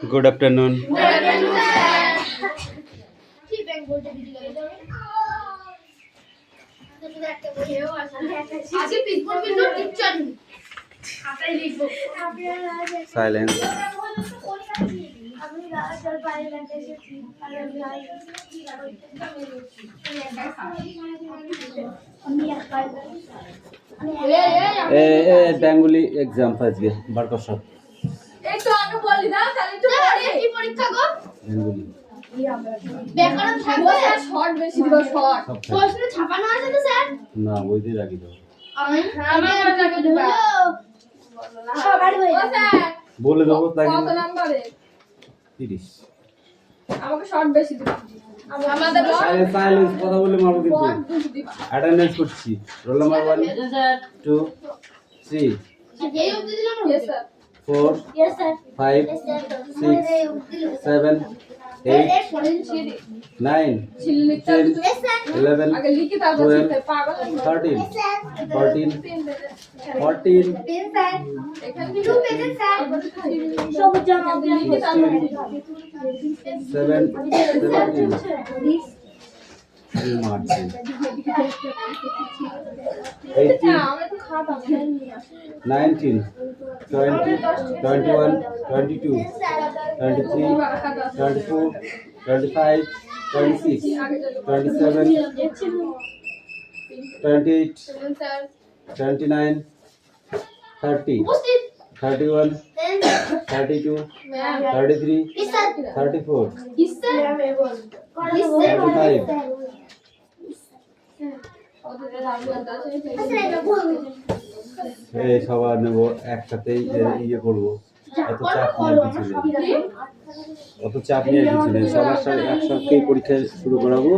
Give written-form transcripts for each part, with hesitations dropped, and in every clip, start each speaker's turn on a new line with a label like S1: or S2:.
S1: Good afternoon. Silence. Bengali exam আজকে বার করছো
S2: একটু আগে বলি দাও তাহলে একটু পড়ে কি পরীক্ষা গো
S1: বেঙ্গলি
S2: ব্যাকরণ থাকবে স্যার শর্ট বেশি দিব শর্ট প্রশ্ন ছাপানো আছে তো স্যার
S1: না ওই দিয়ে রাখি দাও
S2: আমার লাগে দিবা সবার হয়ে স্যার
S1: বলে দেবো তাই
S2: কত নম্বরে
S1: 30
S2: আমাকে শর্ট বেশি দিবা আমাদের
S1: সাইলেন্স কথা বলে মারবো কিন্তু
S2: শর্ট বেশি দিবা
S1: অ্যাটেন্ডেন্স করছি রোল নাম্বার 1 2 3
S2: এই অবধি দিলাম यस স্যার
S1: 4
S2: यस স্যার
S1: 5 6 7 8 9
S2: ছিলি লিখতে হবে তো
S1: 11
S2: আগে লিখে তারপর লিখতে পাগল
S1: 13 14 14
S2: এখানে 2 পেজেস স্যার সব জমা লিখে তারপর
S1: 7 মার্চিং 18
S2: আমি তো খাতা
S1: 19 20 21 22 23 24 25 26 27 28 29 30 31 32 33 34 35 এই সবার নেব একসাথেই ইয়ে করবো অত চাপ নিয়ে কিছু নেই সবার সাথে একসাথে পরীক্ষা শুরু করাবো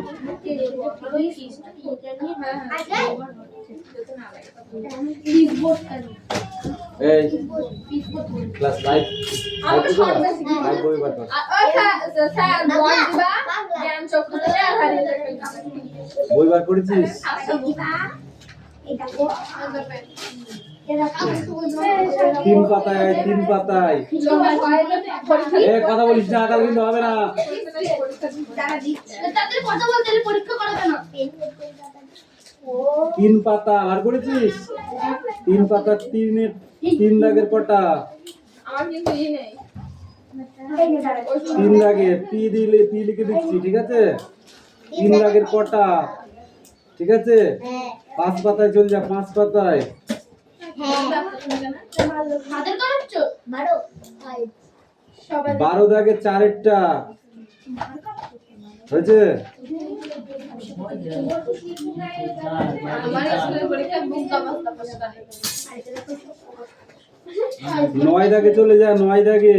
S1: এই ক্লাস 5 বই বার কর বই বার করেছিস তিন পাতায় কথা বলিস না তাহলে কিন্তু হবে না তিন পাতা বার করেছিস তিন পাতা তিন দাগের কটা তিন দাগের পি লিখে দিচ্ছি ঠিক আছে তিন দাগের কটা ঠিক আছে 5 পাতায় চলে যা 5 পাতায় 12 দাগে 4টা হয়েছে 9 দাগে চলে যা 9 দাগে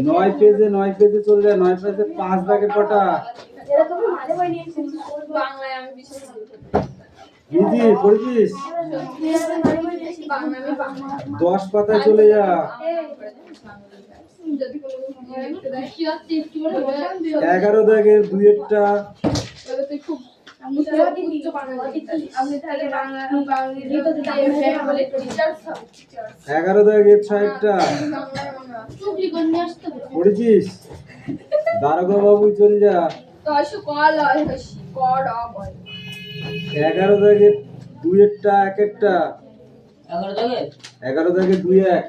S1: 9 পেজে চলে যা 9 পেজে 5 দাগে কটা ইজি পড়ছিস 10 পাতায় চলে যা 11 দাগের 2টা 11 দাগের 6টা পড়ছিস দারোগা বাবু চলে যা 11 দাগের 2টা 1টা 11 দাগের 2 1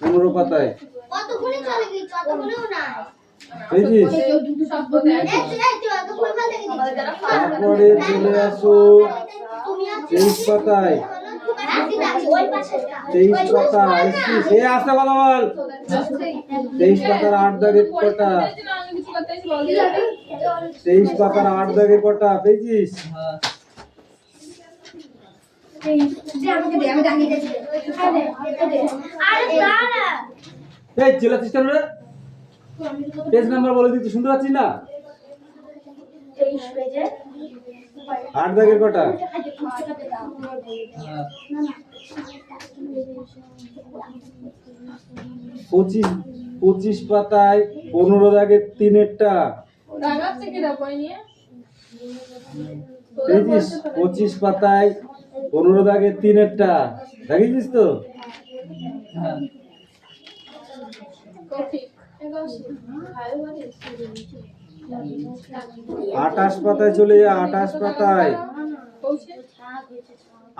S1: 15 পাতায়
S2: কতক্ষণে চলে গেছি কতক্ষণেও না
S1: পেয়েছিস তারপরে চলে আসো 23 পাতায় 23 পাতা এসছিস এই আস্তে কথা বল 23 পাতার 8 দাগের কটা 23 পাতার 8 দাগের কটা পেয়েছিস এই চিল্লাচ্ছিস কেন রে পেজ নাম্বার বলে দিচ্ছি শুনতে পাচ্ছিস না
S2: 23 পেজে
S1: 8 দাগের কটা 25 পাতায় 15 দাগের 3টা
S2: রাগাচ্ছে কি না বই নিয়ে
S1: পেয়েছিস 25 পাতায় 15 দাগের 3-এরটা দেখিস তো?
S2: কফি
S1: 28 পাতায় চলে যা, 28 পাতায়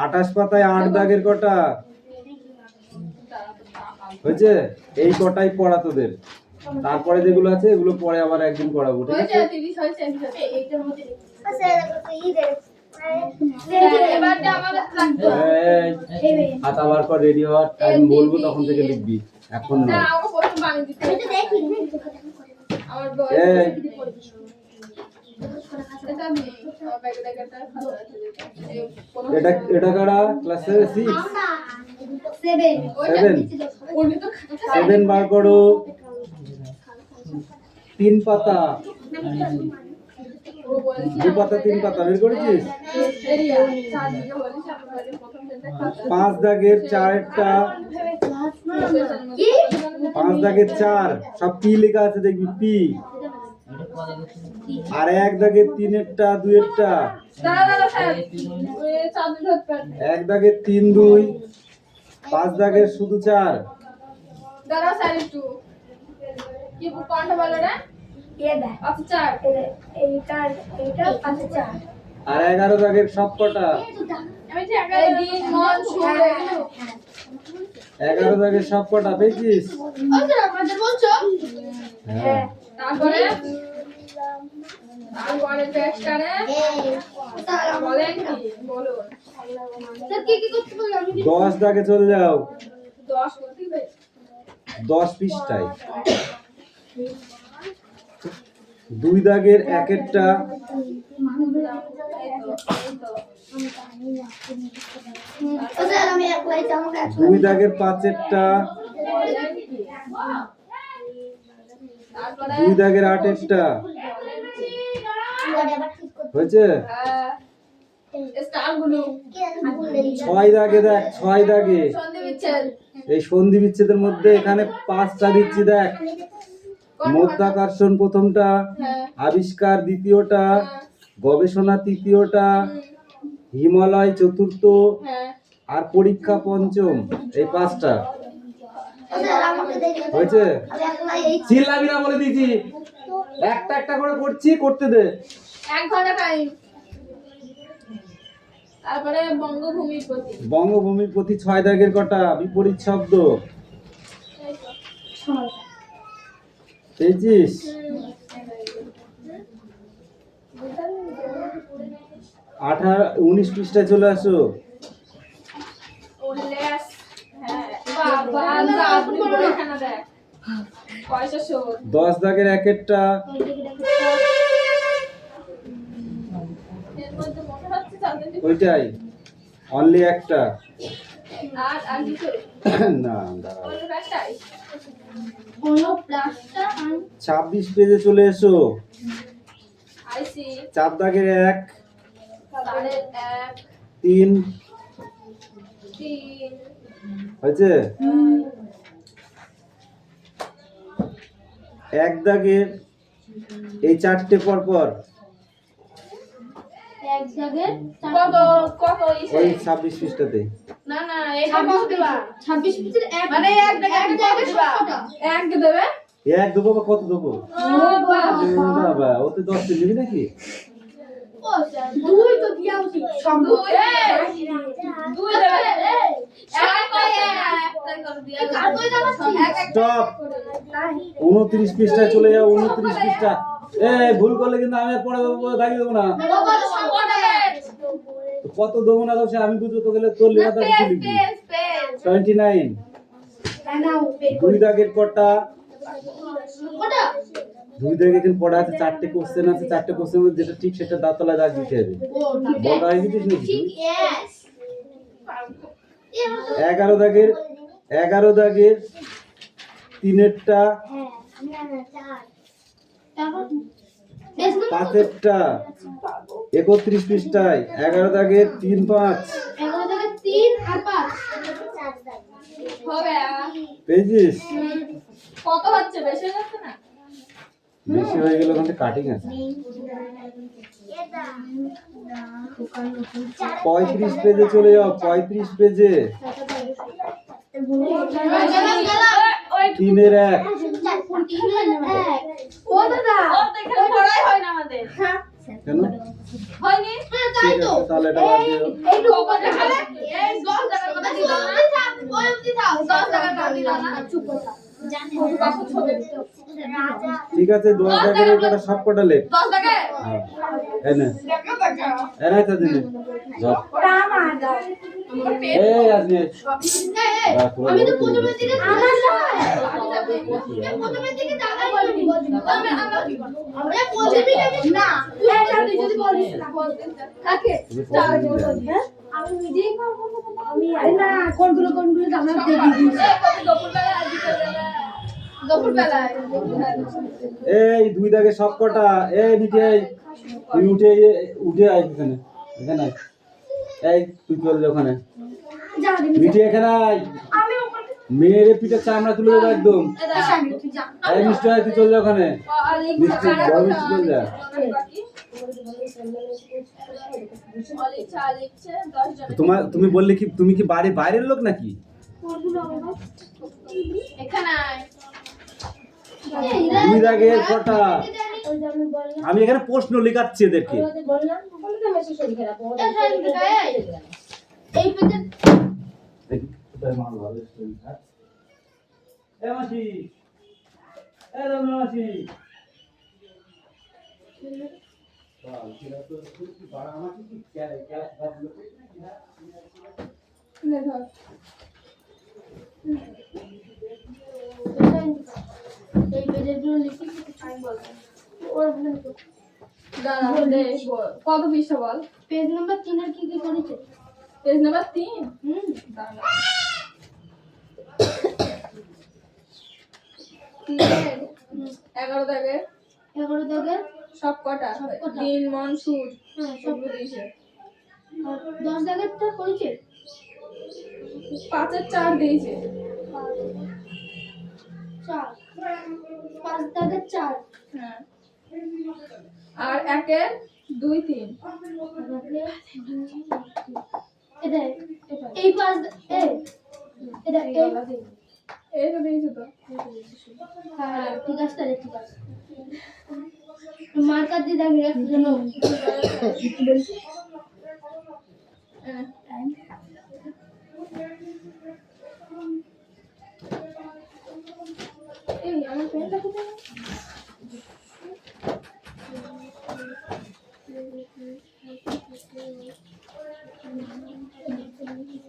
S1: 28 পাতায় 8 দাগের কটা হয়েছে? এই কটাই পড়া তোদের, তারপরে যেগুলো আছে এগুলো পরে আবার একদিন পড়াবো, ঠিক আছে? হাত আবার পর রেডি হওয়ার টাইম বলবো তখন থেকে লিখবি, এখন না। এই এটা এটা কারা ক্লাস 6 7 বার করো। 3 পাতা 2 পাতা 3 পাতা বের করেছিস? 5 দাগের 4-এরটা 5 দাগের 4 সব পি লেখা আছে দেখবি, পি। আর 1 দাগের 3-এরটা 2-এরটা 1 দাগের 3 2 5 দাগের শুধু 4 আর 11 দাগের সব কটা? 11 দাগের সব কটা পেয়েছিস? হ্যাঁ।
S2: তারপরে টেস্টারে বলেন কি বলুন স্যার কি করতে বললাম?
S1: 10 দাগে চলে যাও।
S2: 10 করতে হবে
S1: 10 পৃষ্ঠায় 2 দাগের 1-এরটা 2 দাগের 5-এরটা 2 দাগের 8-এরটা হয়েছে?
S2: স্টারগুলো
S1: 6 দাগে দেখ, 6 দাগে
S2: সন্ধি বিচ্ছেদ
S1: এই সন্ধি বিচ্ছেদের মধ্যে এখানে 5টা দিচ্ছি দেখ। মধ্যাকর্ষণ প্রথমটা, আবিষ্কার দ্বিতীয়টা, গবেষণা তৃতীয়টা, হিমালয় চতুর্থ, আর পরীক্ষা পঞ্চম, এই 5টা হয়েছে? চিল্লাবি না বলে দিয়েছি, একটা একটা করে করছি, করতে দে।
S2: 1 ঘন্টা টাইম। তারপরে বঙ্গভূমির প্রতি
S1: বঙ্গভূমির প্রতি 6 দাগের কটা? বিপরীত শব্দ পেয়েছিস? 19 পৃষ্ঠায় চলে আসো।
S2: উল্লেস হ্যাঁ বাবা যা আপনি বলে এখানে দেখ পয়সা শোধ
S1: 10 দাগের 1-এরটা
S2: এর মধ্যে মনে হচ্ছে তাদের
S1: ওইটাই, অনলি একটা।
S2: আর কিছু
S1: না দাঁড়াও,
S2: কোন ভাষায় কোন প্লাসটা
S1: 26 পেজে চলে এসো।
S2: আইসি
S1: 4 দাগের 1
S2: তাহলে 1
S1: 3
S2: 3
S1: হয়েছে? 1 দাগের এই 4টে পর পর
S2: এক জায়গায় কত কত ইসে
S1: ওই 26 পৃষ্ঠাতে।
S2: না না এটা কত দিবা 26 পিসের এক মানে এক জায়গায় কত দিবা এক দেবে
S1: এক দেবো বা কত দেবো?
S2: ও বাবা
S1: বাবা ওতে 10 দিন দিবি নাকি?
S2: ও দুই তো দিয়া উচিত সব দুই দেবে এক কয় এক করে দিয়া কার কই জানা এক এক
S1: স্টপ। 29 পৃষ্ঠায় চলে যাও। 29 পৃষ্ঠা। ভুল করলে কিন্তু আমি আর পরে দাগি দেবো না।
S2: কত সংকট হবে
S1: কত দেবো না দেবো সে আমি বুঝবো, তো গেলে তোর লেখাটা কি লিখবি? 29 2 দাগের কটা?
S2: কটা
S1: 2 দাগে কিন্তু পড়া আছে, 4টে কোশ্চেন আছে। 4টে কোশ্চেন যেটা ঠিক সেটা দাঁতলায় দাগ দিতে হবে। বড় হয়ে গেছিস নাকি?
S2: ঠিক यस
S1: 11 দাগের 3-এরটা 5-এরটা 31 পৃষ্ঠায় 11 দাগের 3 5
S2: 11 থেকে 3 আর 5 হবে
S1: পেয়েছিস?
S2: কত হচ্ছে বেশি হয়ে যাচ্ছে না
S1: বেশি হয়ে গেল, ওখানে কাটিং আছে। 35 পেজে চলে যাও, 35 পেজে। 3-এর 1।
S2: ও দাদা ও দেখে পড়াই হয় না আমাদের।
S1: কেন?
S2: হয়নি? হ্যাঁ তাই তো।
S1: তাহলে এটা বাদ দিও।
S2: এই লোকটা দেখালে এই 10 টাকার কথা দিল না। ওই অবধি থাক 10 টাকার দাম দিল না। চুপ কথা। জানি বাপু ছোট রাজা।
S1: ঠিক আছে 10 টাকার এই কটা সব কটা লেখ।
S2: 10 টাকা?
S1: হ্যাঁ। এই নে। এরাই তো দিনে। যাও।
S2: ওটা আমার দাও।
S1: এই আজকে।
S2: আমি তো প্রথমের দিকে আমার প্রথমের দিকে দাদা বলবি আমরা প্রথমের দিকে না তুই যদি বলিস না কাকে হ্যাঁ আমি নিজেই করব আমি আরে না কোনগুলো আমরা দিয়ে দিই দুপুরবেলা
S1: এই 2 দাগে সব কটা। এই মিঠাই তুই উঠে আয় এখানে। এখানে আয়। এই তুই চল যা ওখানে। মিঠাই এখানে আয়।
S2: আমি ওখানে
S1: মেরে পিঠে চামড়া তুলে দেবো একদম। এই মিষ্টি তুই চল যা ওখানে। মিষ্টি বড় মিষ্টি চল যা। তুমি বললে কি তুমি কি বাইরের লোক নাকি? দুই দাগের কটা। আমি এখানে প্রশ্ন লেখাচ্ছি এদেরকে।
S2: এই পেজে
S1: দেখি কোথায় মাল ভালো স্টুডেন্ট আছে। এ মাসি, এ মাসি। বাল কিরা তো কি বাড়া মাসি কি ক্লাস বাজলো না।
S2: লে ধর এই পেজগুলো লিখি আমি বলবো ওর দাঁড়া দে কত পৃষ্ঠা বল পেজ নাম্বার 3 এর কি কি করেছে পেজ নাম্বার 3 দাঁড়া 11 দাগে সব কটা দিন মন সুর সব দিয়েছে 10 দাগেরটা করেছে 5 এর 4 দিয়েছে 4 5 দাগের 4 হ্যাঁ আর 1 এর 2 3 এটা এই 5 এটা এই তো দিয়েছে তো হ্যাঁ ঠিক আছে মার্কার দিয়ে দাগ রেখ জন্য কি বলছিস এই আমার পেনটা কোথায়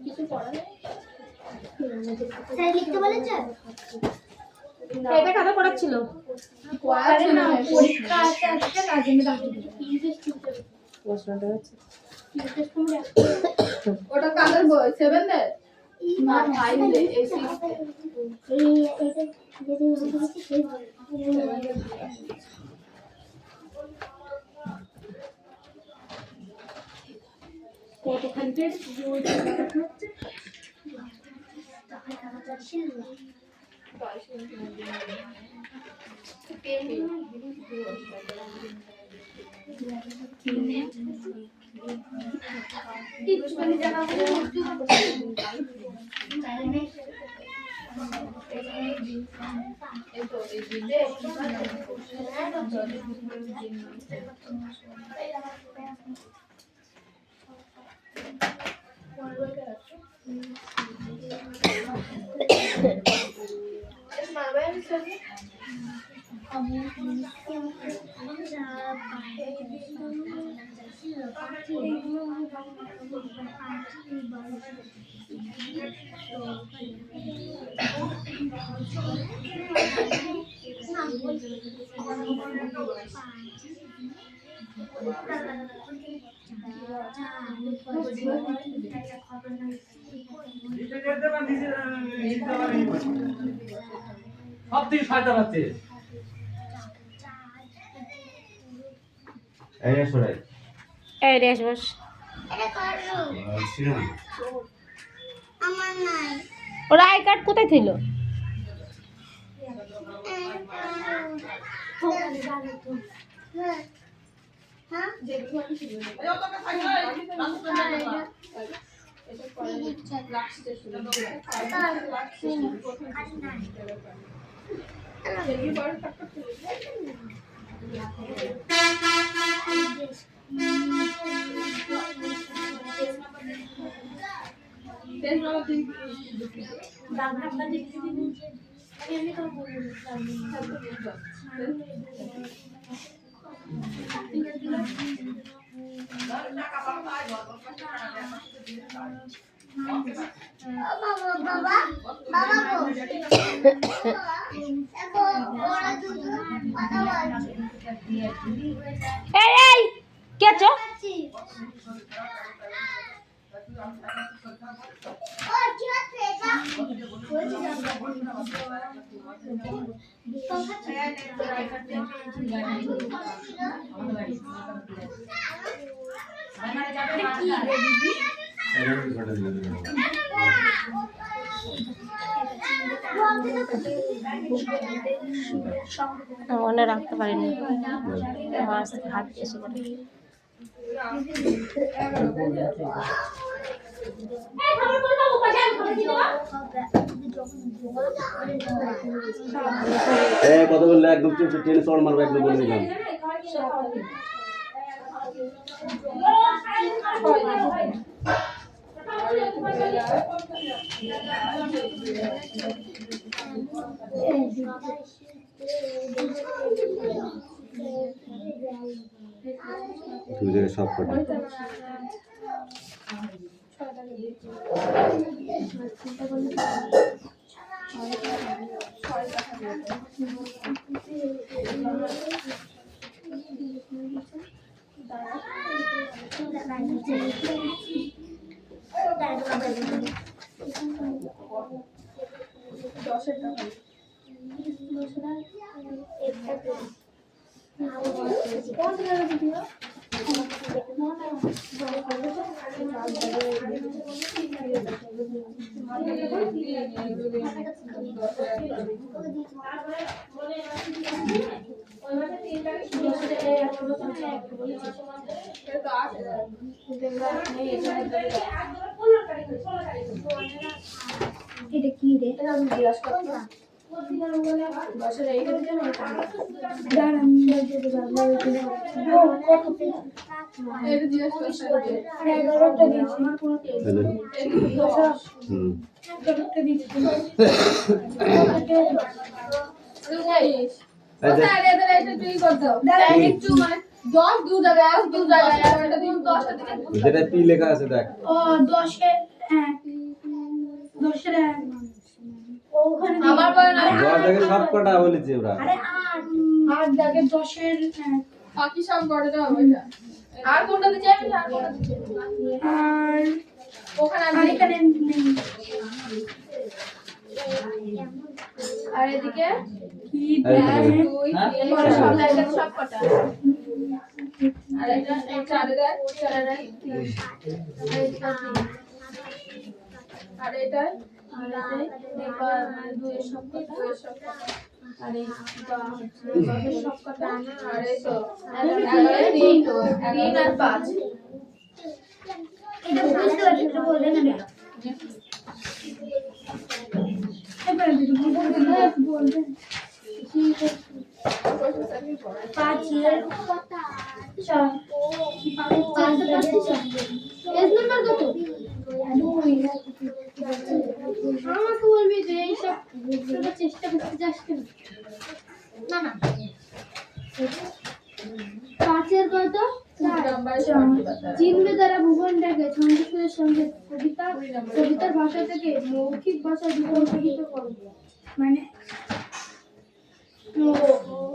S2: কিছু পড়া নেই স্যার লিখতে বলেছে এটা কাটা পড়াচ্ছিল আরে না পরীক্ষা আছে আজকে তার জন্য দাঁড়িয়ে দিল প্রশ্নটা হচ্ছে ওটা কাদের বই 7 এর না 5 এর এই 6 এই এটা যেটা বলছি সেই বই কতখানি পেজ জোর দেখাচ্ছে টাকা টাকা ছিল
S1: সব থেকে ফায়দা পাচ্ছে। এই সরাই
S3: এই রেশ বস
S2: আমার নাই
S3: ওর আই কার্ড কোথায় ছিল এই এই কে আছো? মনে রাখতে পারিনি আমার হাত এসে করে।
S1: কথা বললে একদম টেনে চড় মারবো একদম বলে দিলাম। দুই জায়গায় সব কটা
S2: এটা কি রে?
S1: যেটা পি লেখা আছে দেখ।
S2: ও 10-এর 1 10-এর 1 ওখানে
S4: আমার বলে না
S1: 10 থেকে সব কটা বলেছি ওরা।
S2: আরে 8 দাগে 10-এর 1
S4: বাকি সব গড়েটা হবে এটা। আর কোনটা দিতে যাবেন? আর কোনটা দিতে যাবেন?
S2: আর
S4: ওখানে
S2: আর
S4: আর
S2: এখানে নেই
S4: আর এদিকে
S2: কি
S1: এই
S4: 1
S1: দেখো।
S4: 2 3 পরে সব জায়গায় সব কটা। আর এটা 4 এর 4 এর 3 আর এটা আর এটা 2 এর সব কটা 2 এর সব কটা আর এই 10 এর সব কটা আর এই তো 3 আর 5
S2: এটা বুঝতে পারছি এটা বললেন না এবার দিদি বলবেন 5-এর 4
S4: এস নাম্বার কত? আমাকে বলবি যে এইসব চেষ্টা করতে যাস কেন? না না
S2: 5-এর কত
S4: চিনবে দ্বারা ভুবনটাকে ছন্দস্বরের সঙ্গে কবিতার ভাষা থেকে মৌখিক ভাষা রূপান্তরিত করবে
S2: মানে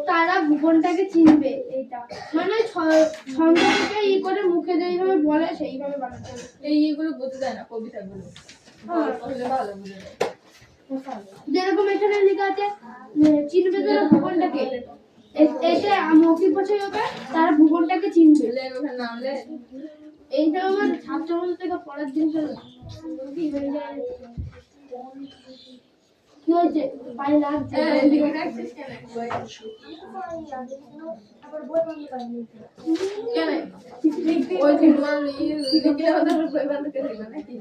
S4: তারা ভুবনটাকে চিনবে এইটা মানে ছন্দটাকে ই করে মুখে যেইভাবে বলে সেইভাবে বানাতে হবে। এই এগুলো বুঝতে দেয় না কবিতাগুলো ভালো বুঝে যায়। যেরকম এখানে লেখা আছে চিনবে তারা ভুবনটাকে এটা মৌখিক ভাষায় হবে তারা ভুবনটাকে চিনবে নামলে এইটা আমার ছাত্র থেকে পড়ার জিনিস কি হয়ে যায় কি কি হয়েছে পায়ে লাগছে
S2: লিখে রাখছিস কেন কেন ওই তোমার লিখলে হয়তো বই বন্ধ করে দিবা নাকি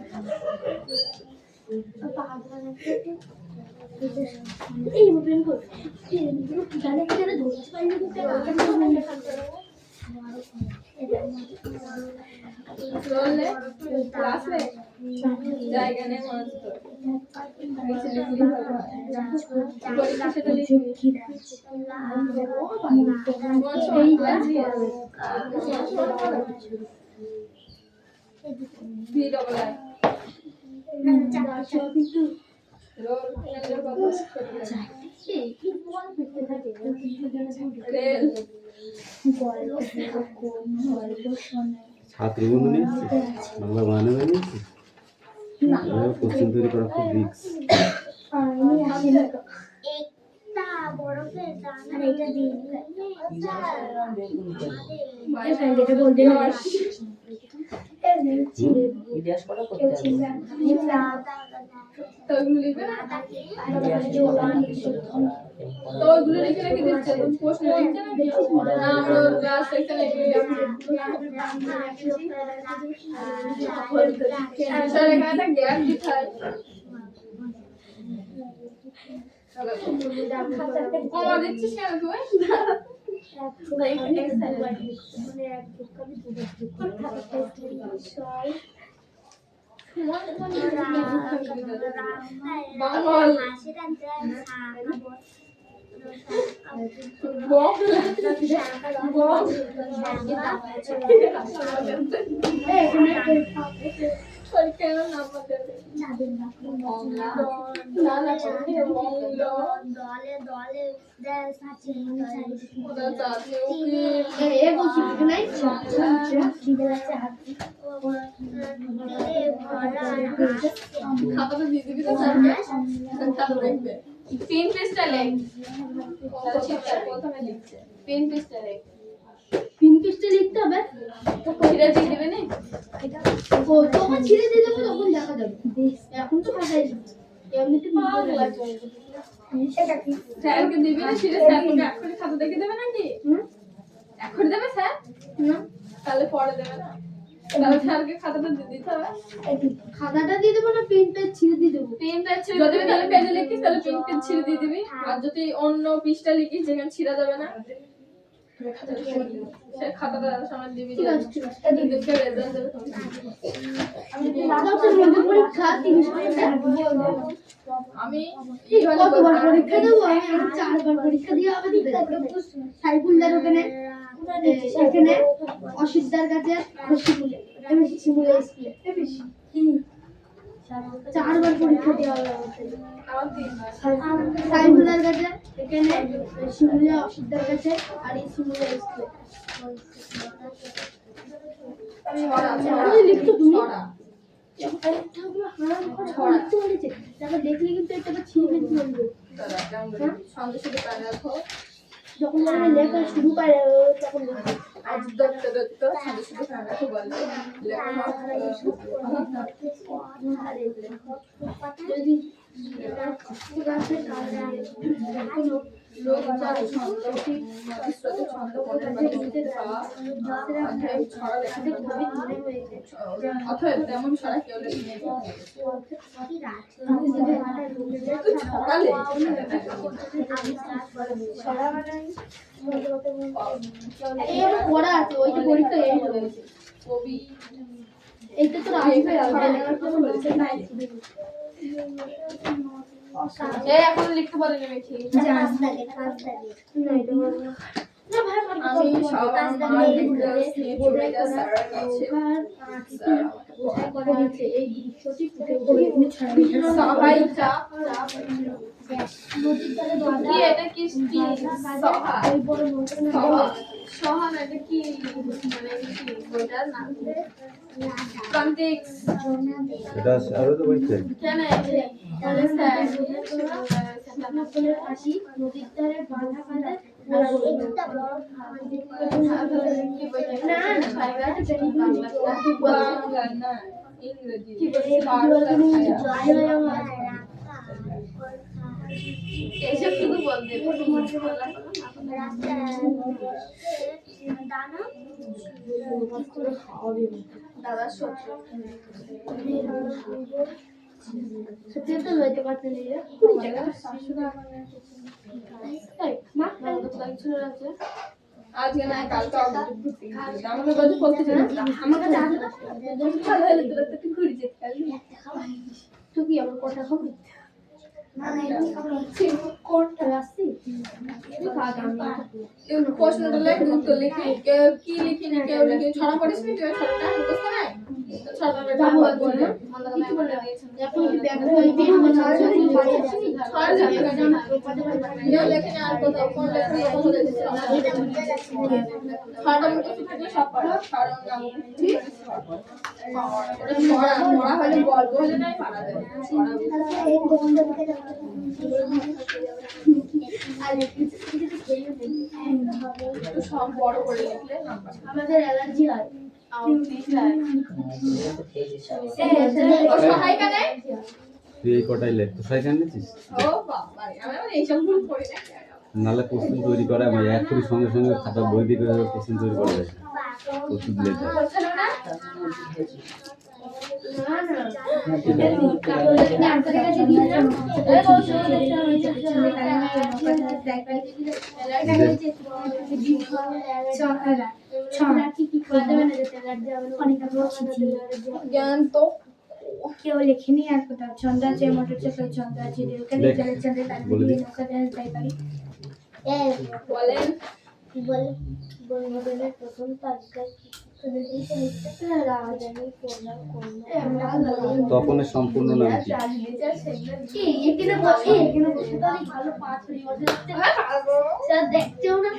S4: এই মোবাইল কর জানে কি জানে ধরতে পারি
S2: চললে ক্লাসে জায়গা নেই মনে হচ্ছে পরীক্ষা সেটা লিখবি ভি ডবল আই রেল
S1: ছাত্রী বন্ধু নিয়েছি বাংলা বানানো নিয়েছি কোশ্চেন তৈরি করা খুব রিস্ক।
S2: একটা বরফের দানা আর এটা দিন এটা বলতে
S5: ইতিহাস পড়া করতে হবে
S2: তো ওইগুলো লিখবে না তো ওইগুলো লিখে রেখে দিচ্ছে প্রশ্ন লিখছে না আমরা ক্লাস সেকশনে স্যার এখানে একটা গ্যাপ দিতে হয় কমা দিচ্ছিস কেন তুই বাংল কেন নাম্বার দেবে দলে দলে খাতাটা দিয়ে দিবি তো স্যারকে দেখবে পেন পেজটা লেখ প্রথমে লিখছে পেন পেজটা লেখ
S4: পিন পিসটা লিখতে হবে
S2: ছিঁড়ে দিয়ে দেবে না
S4: ও তখন ছিঁড়ে দিয়ে দেবো তখন দেখা যাবে এখন তো ফাটাই এমনিতে
S2: স্যারকে দিবি না ছিঁড়ে স্যারকে এখনই খাতা দেখে দেবে নাকি এখন দেবে স্যার
S4: না
S2: তাহলে পরে দেবে না তাহলে স্যারকে খাতাটা দিয়ে দিতে হবে
S4: খাতাটা দিয়ে দেবো না পেনটা ছিঁড়ে দিয়ে দেবো
S2: পেন পেজ ছিঁড়ে যদি তাহলে পেজে লিখিস তাহলে পেন পেজ ছিঁড়ে দিয়ে দিবি আর যদি অন্য পৃষ্ঠা লিখিস যেখানে ছিঁড়া যাবে না সে খাতাটা সামনে দিবি
S4: ঠিক আছে ঠিক আছে
S2: দেখে রেজাল্ট দেবে
S4: পরীক্ষা 30
S2: আমি
S4: কতবার পরীক্ষা দেবো আমি 4বার পরীক্ষা দিয়ে হবে সাইফুলদার ওখানে এখানে অসিদ্দার কাছে শিমুলে স্কুলে 4বার পরীক্ষা দেওয়া হবে সাইফুলদার কাছে এখানে শিমুলে অসিদ্দার কাছে আর এই শিমুলে স্কুলে লিখছো তুমি দেখলে কিন্তু এটা ছিঁড়ে ফেলতে বলবে
S2: সঙ্গে সাথে কানে রাখো
S4: যখন লেখা শুরু করে তখন
S2: আজ দত্ত দত্ত সঙ্গে সাথে কানে রাখো বলে
S4: যদি
S2: লোক যারা ছন্দ ছন্দ অথবা তেমন ছড়া কেউ লেখে ছড়ালে
S4: পড়া আছে ওই যে পরীক্ষা
S2: কবি
S4: এইটা তো আসবে
S2: এখন লিখতে পারিনি মেখে আমি
S4: এই দৃশ্যটি
S2: সবাই চাপ কি এটা কি সহা সহা না এটা কি মানে কি বইটার নাম কন্টেক্স
S1: এটা আরো তো বলছে
S2: কেন তাহলে স্যার
S4: ফুলের কাশি নদীর ধারে বাঁধা বাঁধা একটা বড়
S2: কি বইটা বাংলা না ইংরেজি কি বলছে
S4: এইসব শুধু বল দেবে
S2: দানা
S4: দাদার সত্য
S2: সত্যি তো লইতে পারতেন না মা ছিল আছে
S4: আজকে না কালকে আমাকে বলতে করতে চাই
S2: আমাকে জানো
S4: ভালো হলে তোরা তো একটু ঘুরে যেতে পারবি
S2: তুই কি আমার কথা হবে না না কোনটা আসছি
S4: প্রশ্নটা লেখ উত্তর লিখি কেউ কি লিখি না কেউ লিখি ছড়া পড়িস নি তুই ছড়াটা মুখস্থ নাই ছড়াটা
S2: যাবো
S4: বলে
S2: কিছু বলে এখন কি ব্যাগ হইবে আমার ছড়া জানি
S4: কেউ লেখে না আর কোথাও কোন লেখে কোথাও লিখেছে ছড়াটা মুখস্থ থাকলে সব পারো ছড়া নাম ঠিক পড়া হলে গল্প হলে নাই পারা যায় একটু সব বড় করে লিখলে নাম্বার
S2: আমাদের অ্যালার্জি হয়
S4: ও সহায়িকা নেই
S1: তুই এই কটাই লেখ তো সাইকেল নিয়েছিস
S4: ও বাবা আমি এইসব ভুল করি না
S1: নাহলে কোশ্চেন তৈরি করা আমি এক্ষুনি সঙ্গে সঙ্গে খাতা বই দিয়ে কোশ্চেন তৈরি করা যায় প্রচুর লেখা
S4: জ্ঞান তো
S2: কেউ লেখেনি আর কোথাও ছন্দ আছে মোটর চাপের ছন্দ আছে রেলকালি জলের ছন্দে তার নৌকা জাহাজ যাই পারি
S4: বলেন
S2: বঙ্গবন্ধুর প্রথম তালিকা
S1: তপনের সম্পূর্ণ নাম কি
S2: এখানে বসে তো অনেক ভালো পাঁচ স্যার দেখতেও না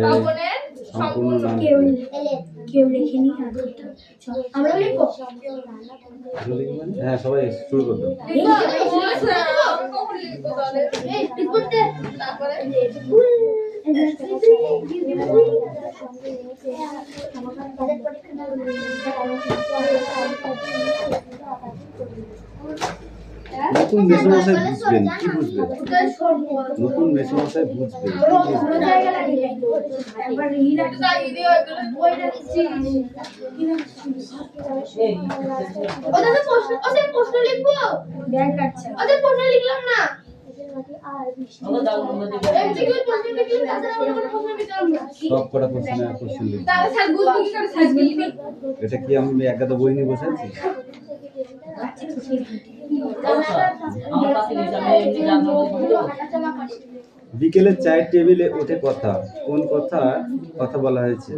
S4: তপনের
S1: সম্পূর্ণ নাম কি?
S2: কেউ লেখেনি আমরা লিখবো
S1: হ্যাঁ সবাই শুরু করতো
S4: তারপরে
S1: নতুন মেসমশাই বুঝবেন কি বুঝবেন নতুন মেসমশাই বুঝবেন
S2: প্রশ্ন লিখবো ব্যাগ কাটছে ওদের প্রশ্ন লিখলাম না
S1: সব কটা কোশ্চেন লিখবে
S4: তাহলে স্যার বুঝবো কি করে স্যার বুঝবি
S1: এটা কি আমি একাদা বই নিয়ে বসে আছি বিকেলে চায়ের টেবিলে ওঠে কথা কোন কথা কথা বলা হয়েছে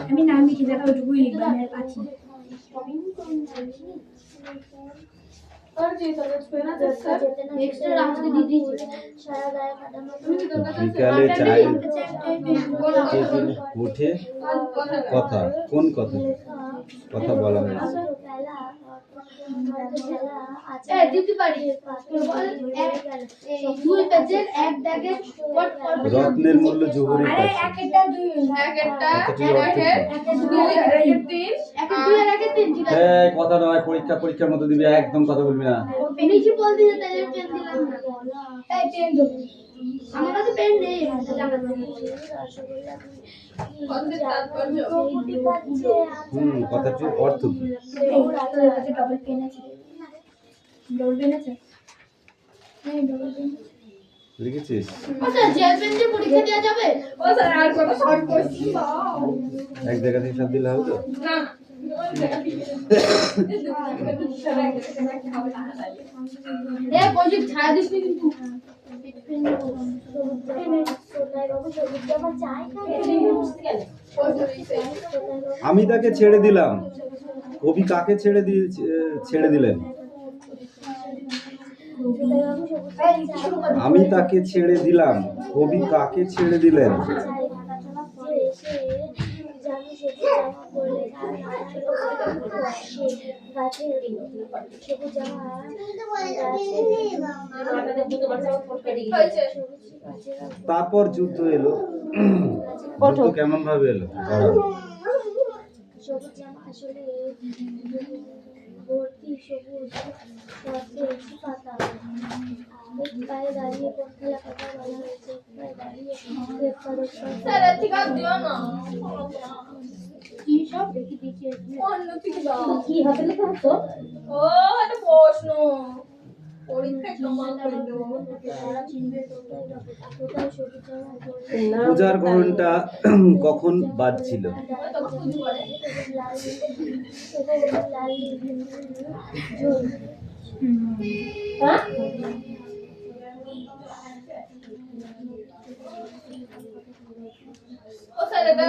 S2: আমি নাম লিখে দেখা ওইটুকুই লিখবো আমি আর পাচ্ছি
S1: বিকালে চায়ের টেবিলে ওঠে কথা কোন কথা কথা বলা হয়েছে রত্নের মূল্য জহুরির কাছে কথা নয় পরীক্ষার মতো দিবি একদম কথা বলবি না
S2: আমার কাছে পেন নেই
S1: কথাটির অর্থ কি
S2: ডবল পেন আছে ডবল পেন আছে
S1: লিখেছিস
S2: জেল পেন দিয়ে পরীক্ষা দেওয়া যাবে
S4: ও স্যার আর কত শর্ট কোশ্চেন
S1: এক জায়গা থেকে সব দিলে হবে তো
S4: না
S2: ছায়া দিস কিন্তু
S1: আমি তাকে ছেড়ে দিলাম কবি কাকে ছেড়ে দিলেন আমি তাকে ছেড়ে দিলাম কবি কাকে ছেড়ে দিলেন তারপর যুদ্ধ এলো যুদ্ধ কেমন ভাবে এলো
S2: ভর্তি সবুজ গাছের পাতা। এক পায়ে দাঁড়িয়ে পথেলা কথা বলা হয়েছে, এক পায়ে দাঁড়িয়ে
S4: স্যার ঠিক আছে দিও না
S2: কি সব দেখি দেখি
S4: অন্য থেকে দাও
S2: কি হবে লেখা হতো
S4: ও এটা প্রশ্ন পরীক্ষায় প্রমাণ করে দেবো
S2: চিনবে তোটাই সবুজ
S1: পূজার ঘন্টা কখন বাজছিল?
S4: ও স্যার এটা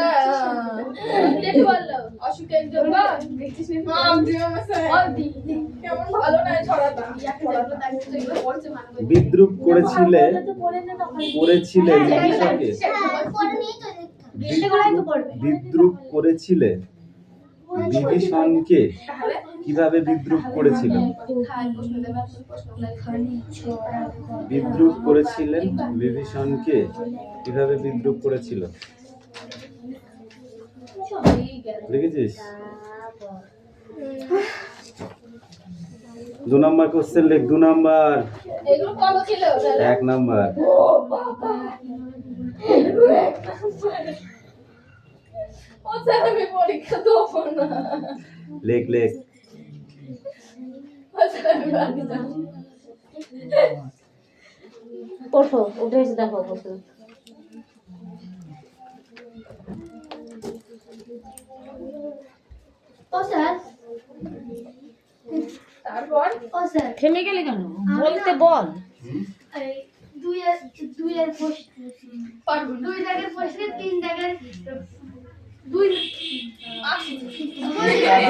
S4: ডেট বললো অসুখের জন্য দেখছিস না মাম দিও না স্যার অলদি কেমন ভালো নাই ছড়াটা ছড়াটা দেখতে এগুলো পড়ছে মানে
S1: বিদ্রুপ করেছিলে বিভীষণকে? বিদ্রুপ করেছিলে বিভীষণকে কিভাবে বিদ্রুপ করেছিল? বিদ্রুপ করেছিলেন বিভীষণকে কিভাবে বিদ্রুপ করেছিল? দেখেছিস? 2 নম্বর কোশ্চেন লিখ। 2 নম্বর।
S4: এগুলো কত ছিল
S1: 1 নম্বর।
S4: ও বাবা ও স্যার আমি পরীক্ষা দেবো না
S1: লেখ লেখ।
S4: ও স্যার আমি বাড়ি যাবো
S5: ওঠো, উঠে এসে দেখো প্রশ্ন।
S2: ও স্যার
S4: তারপর
S2: ও স্যার
S5: থেমে গেলে কেন? বলতে বল।
S2: এই দুইয়ের প্রশ্ন
S4: পারবো না
S2: 2 দাগের প্রশ্নে 3 দাগের 2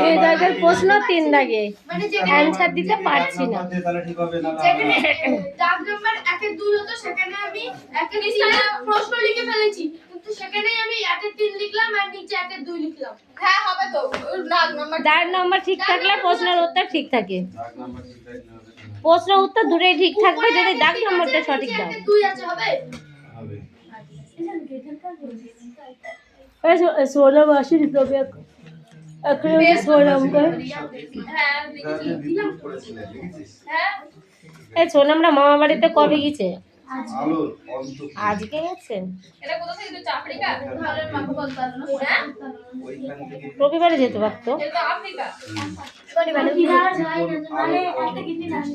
S5: 2 দাগের প্রশ্ন 3 দাগে
S2: মানে যেখানে
S5: অ্যানসার দিতে পারছি না।
S1: তাহলে ঠিক হবে না?
S2: যেখানে দাগ নাম্বার 1 এর 2 হতো সেখানে আমি 1 এর 3 প্রশ্ন লিখে ফেলেছি, কিন্তু সেখানে আমি 1 এর 3 লিখলাম আর নিচে 1 এর 2 লিখলাম।
S4: হ্যাঁ হবে তো নাগ নাম্বার
S5: দাগ নম্বর ঠিক থাকলে প্রশ্নের উত্তর ঠিক থাকে। প্রশ্ন উত্তর দুটোই ঠিক থাকবে যদি দাগ নম্বরটা সঠিক দাও।
S2: 1 এর 2 আছে হবে।
S1: হবে।
S5: 16 মাসের তবে এখন 16 নম্বর।
S4: হ্যাঁ
S1: কিভাবে বিদ্রুপ করেছিলে দেখেছিস?
S4: হ্যাঁ
S5: এই সোনামরা মামা বাড়িতে কবে গেছে?
S1: আলোর অন্ত
S5: আজকে গেছে।
S4: এটা কোথা থেকে দিচ্ছ আফ্রিকা তাহলে মাগো বলতে পারো না হ্যাঁ
S1: ওইখান থেকে
S5: রবিবারে যেতে পারতো।
S4: এটা তো আফ্রিকা
S2: পরিবারে বিহার যায় না মানে একটা গিন্নি নাচ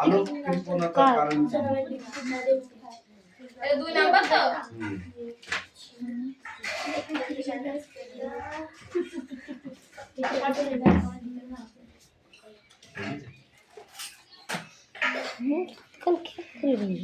S1: আলো কৃপণতার কারণ কি?
S4: এটা 2 নাম্বার তো
S5: কাল কি করবি?